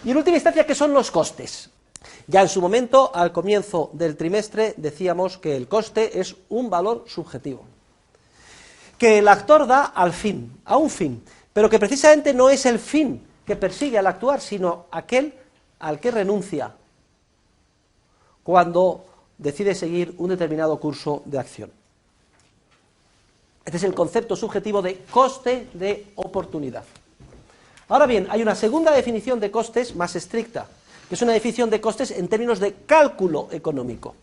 Y en última instancia, ¿qué son los costes? Ya en su momento, al comienzo del trimestre, decíamos que el coste es un valor subjetivo, que el actor da al fin, a un fin, pero que precisamente no es el fin que persigue al actuar, sino aquel al que renuncia cuando decide seguir un determinado curso de acción. Este es el concepto subjetivo de coste de oportunidad. Ahora bien, hay una segunda definición de costes más estricta, que es una definición de costes en términos de cálculo económico.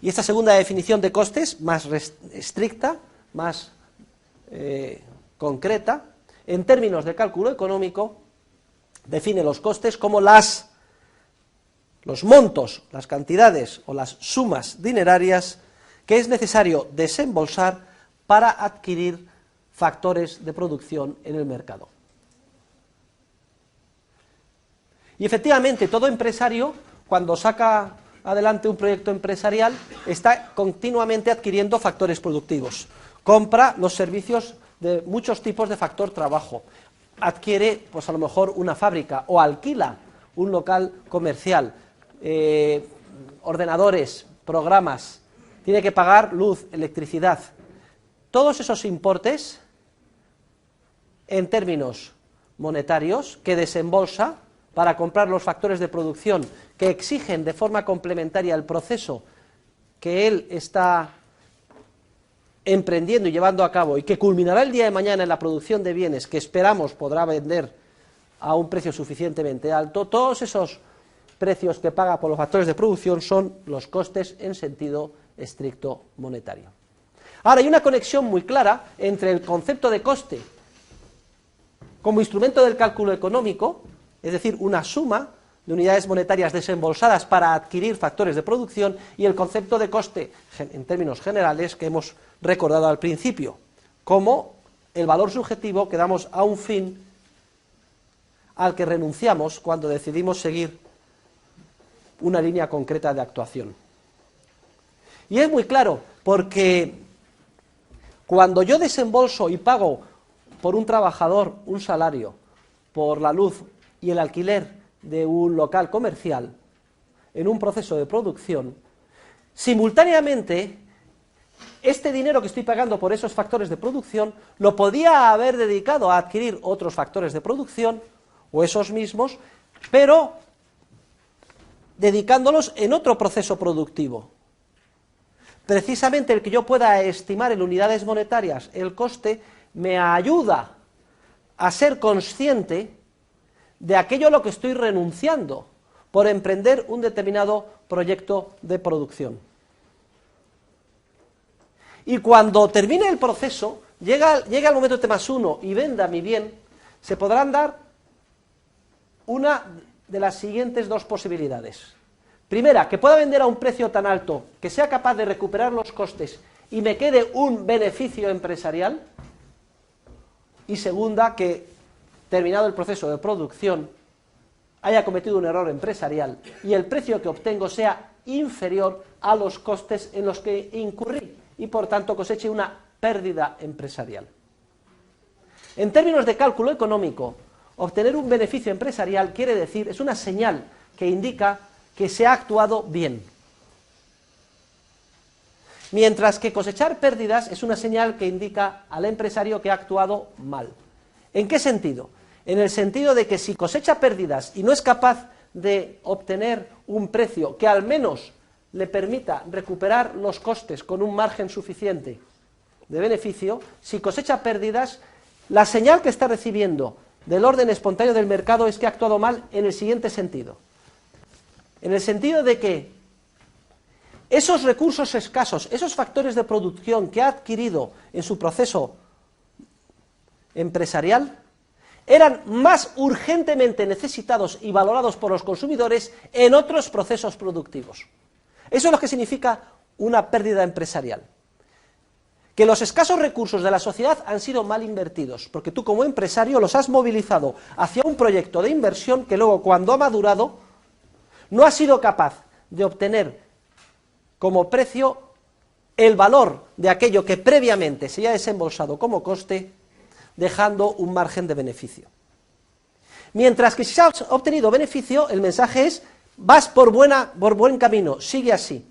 Y esta segunda definición de costes, más estricta, más concreta, en términos de cálculo económico, define los costes como los montos, las cantidades o las sumas dinerarias que es necesario desembolsar para adquirir factores de producción en el mercado. Y efectivamente, todo empresario, cuando saca adelante un proyecto empresarial, está continuamente adquiriendo factores productivos. Compra los servicios de muchos tipos de factor trabajo. Adquiere, pues a lo mejor, una fábrica o alquila un local comercial, ordenadores, programas, tiene que pagar luz, electricidad. Todos esos importes, en términos monetarios, que desembolsa para comprar los factores de producción que exigen de forma complementaria el proceso que él está emprendiendo y llevando a cabo y que culminará el día de mañana en la producción de bienes que esperamos podrá vender a un precio suficientemente alto, todos esos precios que paga por los factores de producción son los costes en sentido estricto monetario. Ahora, hay una conexión muy clara entre el concepto de coste como instrumento del cálculo económico, es decir, una suma de unidades monetarias desembolsadas para adquirir factores de producción, y el concepto de coste en términos generales que hemos recordado al principio, como el valor subjetivo que damos a un fin al que renunciamos cuando decidimos seguir una línea concreta de actuación. Y es muy claro, porque cuando yo desembolso y pago por un trabajador un salario, por la luz y el alquiler de un local comercial, en un proceso de producción, simultáneamente, este dinero que estoy pagando por esos factores de producción, lo podía haber dedicado a adquirir otros factores de producción, o esos mismos, pero dedicándolos en otro proceso productivo. Precisamente el que yo pueda estimar en unidades monetarias el coste, me ayuda a ser consciente de aquello a lo que estoy renunciando por emprender un determinado proyecto de producción. Y cuando termine el proceso, llega el momento T+1 y venda mi bien, se podrán dar una de las siguientes dos posibilidades. Primera, que pueda vender a un precio tan alto que sea capaz de recuperar los costes y me quede un beneficio empresarial. Y segunda, que terminado el proceso de producción haya cometido un error empresarial y el precio que obtengo sea inferior a los costes en los que incurrí y por tanto coseche una pérdida empresarial. En términos de cálculo económico, obtener un beneficio empresarial quiere decir, es una señal que indica que se ha actuado bien. Mientras que cosechar pérdidas es una señal que indica al empresario que ha actuado mal. ¿En qué sentido? En el sentido de que si cosecha pérdidas y no es capaz de obtener un precio que al menos le permita recuperar los costes con un margen suficiente de beneficio, si cosecha pérdidas, la señal que está recibiendo del orden espontáneo del mercado es que ha actuado mal en el siguiente sentido. En el sentido de que esos recursos escasos, esos factores de producción que ha adquirido en su proceso empresarial, eran más urgentemente necesitados y valorados por los consumidores en otros procesos productivos. Eso es lo que significa una pérdida empresarial. Que los escasos recursos de la sociedad han sido mal invertidos, porque tú como empresario los has movilizado hacia un proyecto de inversión que luego, cuando ha madurado, no has sido capaz de obtener como precio el valor de aquello que previamente se haya desembolsado como coste, dejando un margen de beneficio. Mientras que si se ha obtenido beneficio, el mensaje es, vas por buen camino, sigue así.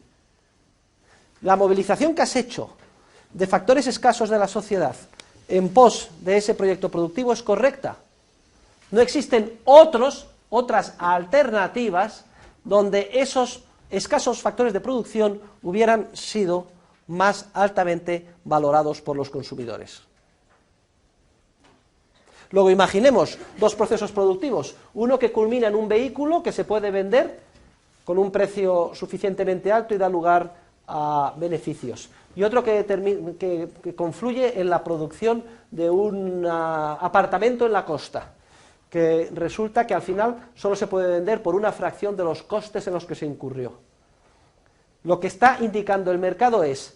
La movilización que has hecho de factores escasos de la sociedad en pos de ese proyecto productivo es correcta. No existen otras alternativas donde esos escasos factores de producción hubieran sido más altamente valorados por los consumidores. Luego imaginemos dos procesos productivos, uno que culmina en un vehículo que se puede vender con un precio suficientemente alto y da lugar a beneficios, y otro que confluye en la producción de un apartamento en la costa, que resulta que al final solo se puede vender por una fracción de los costes en los que se incurrió. Lo que está indicando el mercado es,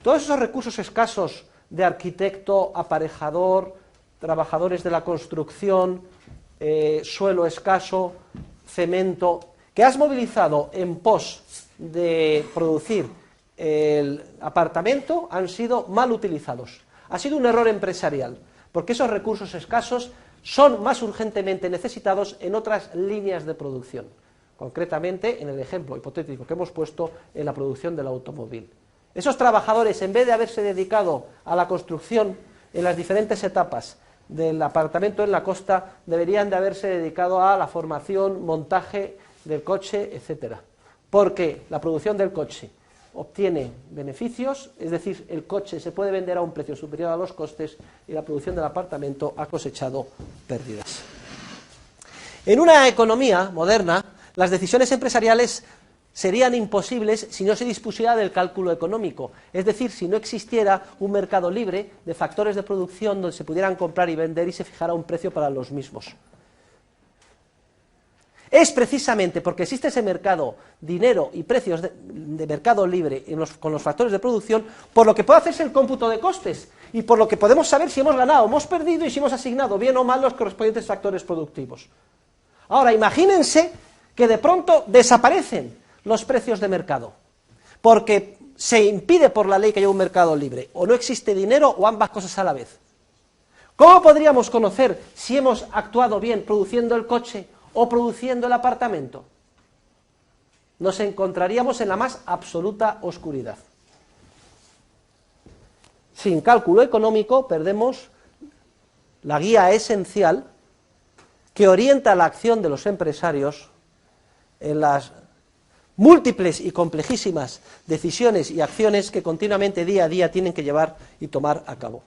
todos esos recursos escasos de arquitecto, aparejador, trabajadores de la construcción, suelo escaso, cemento, que has movilizado en pos de producir el apartamento, han sido mal utilizados. Ha sido un error empresarial, porque esos recursos escasos son más urgentemente necesitados en otras líneas de producción, concretamente en el ejemplo hipotético que hemos puesto en la producción del automóvil. Esos trabajadores, en vez de haberse dedicado a la construcción en las diferentes etapas del apartamento en la costa, deberían de haberse dedicado a la formación, montaje del coche, etcétera, porque la producción del coche obtiene beneficios, es decir, el coche se puede vender a un precio superior a los costes, y la producción del apartamento ha cosechado pérdidas. En una economía moderna, las decisiones empresariales serían imposibles si no se dispusiera del cálculo económico, es decir, si no existiera un mercado libre de factores de producción donde se pudieran comprar y vender y se fijara un precio para los mismos. Es precisamente porque existe ese mercado, dinero y precios de mercado libre con los factores de producción, por lo que puede hacerse el cómputo de costes y por lo que podemos saber si hemos ganado o hemos perdido y si hemos asignado bien o mal los correspondientes factores productivos. Ahora, imagínense que de pronto desaparecen los precios de mercado, porque se impide por la ley que haya un mercado libre, o no existe dinero, o ambas cosas a la vez. ¿Cómo podríamos conocer si hemos actuado bien produciendo el coche o produciendo el apartamento? Nos encontraríamos en la más absoluta oscuridad. Sin cálculo económico perdemos la guía esencial que orienta la acción de los empresarios en las múltiples y complejísimas decisiones y acciones que continuamente, día a día, tienen que llevar y tomar a cabo.